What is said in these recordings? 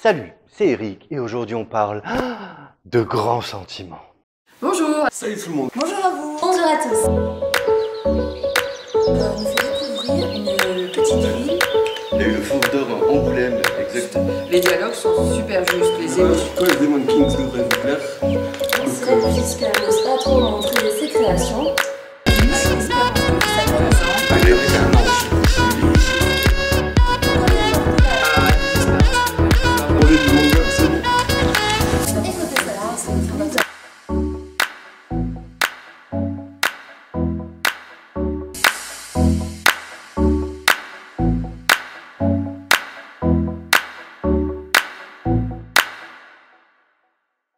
Salut, c'est Eric et aujourd'hui on parle de grands sentiments. Bonjour. Salut tout le monde. Bonjour à vous. Bonjour à tous. On nous fait découvrir une petite ville. Il y a eu le Fauve d'Or à Angoulême, exactement. Les dialogues sont super justes, les émotions. Toi, les Demon Kings devraient vous plaire. C'est vrai puisqu'elle n'ose pas trop montrer ses créations. D'ailleurs, c'est un ange. On est du manga, c'est bon.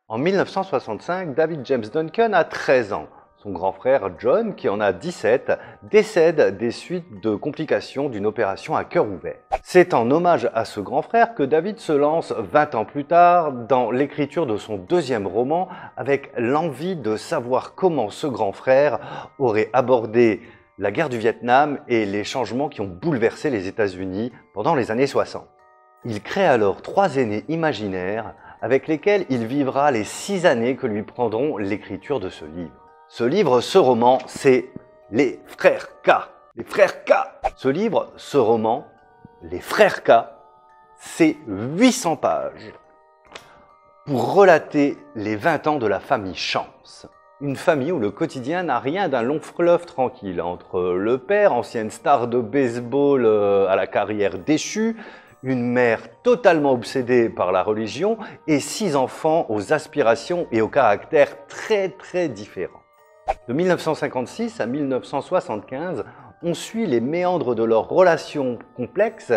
En 1965, David James Duncan a 13 ans. Son grand frère John, qui en a 17, décède des suites de complications d'une opération à cœur ouvert. C'est en hommage à ce grand frère que David se lance 20 ans plus tard dans l'écriture de son deuxième roman avec l'envie de savoir comment ce grand frère aurait abordé la guerre du Vietnam et les changements qui ont bouleversé les États-Unis pendant les années 60. Il crée alors 3 aînés imaginaires avec lesquels il vivra les 6 années que lui prendront l'écriture de ce livre. Ce roman, c'est Les Frères K. Les Frères K. Ce roman, Les Frères K, c'est 800 pages pour relater les 20 ans de la famille Chance. Une famille où le quotidien n'a rien d'un long fleuve tranquille entre le père, ancienne star de baseball à la carrière déchue, une mère totalement obsédée par la religion et 6 enfants aux aspirations et au caractère très différents. De 1956 à 1975, on suit les méandres de leurs relations complexes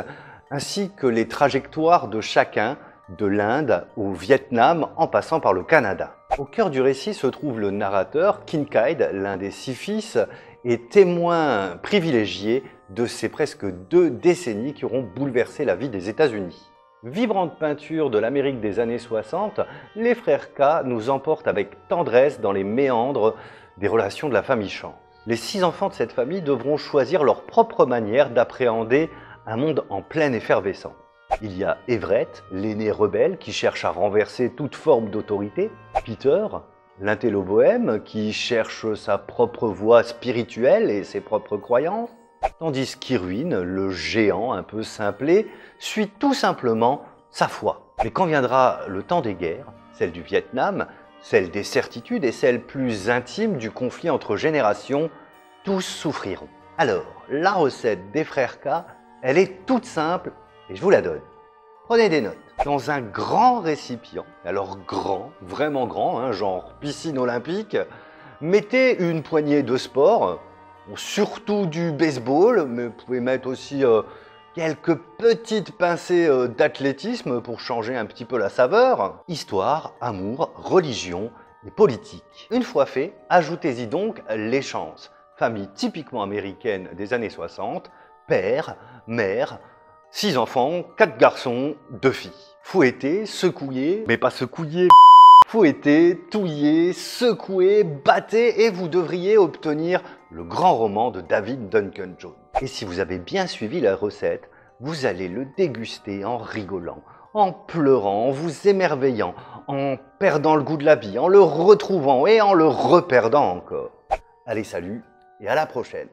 ainsi que les trajectoires de chacun, de l'Inde au Vietnam en passant par le Canada. Au cœur du récit se trouve le narrateur, Kincaid, l'un des 6 fils, et témoin privilégié de ces presque 2 décennies qui auront bouleversé la vie des États-Unis. Vibrante peinture de l'Amérique des années 60, les frères K nous emportent avec tendresse dans les méandres des relations de la famille Chance. Les 6 enfants de cette famille devront choisir leur propre manière d'appréhender un monde en pleine effervescence. Il y a Everett, l'aîné rebelle qui cherche à renverser toute forme d'autorité, Peter, l'intello bohème qui cherche sa propre voie spirituelle et ses propres croyances, tandis qu'Irwin, le géant un peu simplé, suit tout simplement sa foi. Mais quand viendra le temps des guerres, celle du Vietnam, celle des certitudes et celle plus intime du conflit entre générations, tous souffriront. Alors, la recette des frères K, elle est toute simple et je vous la donne. Prenez des notes. Dans un grand récipient, alors grand, vraiment grand, hein, genre piscine olympique, mettez une poignée de sport, surtout du baseball, mais vous pouvez mettre aussi quelques petites pincées d'athlétisme pour changer un petit peu la saveur. Histoire, amour, religion et politique. Une fois fait, ajoutez-y donc les Chances. Famille typiquement américaine des années 60, père, mère, 6 enfants, 4 garçons, 2 filles. Fouettez, secouez, mais pas secouiller. Fouettez, touillez, secouez, battez et vous devriez obtenir le grand roman de David Duncan Jones. Et si vous avez bien suivi la recette, vous allez le déguster en rigolant, en pleurant, en vous émerveillant, en perdant le goût de la vie, en le retrouvant et en le reperdant encore. Allez, salut et à la prochaine.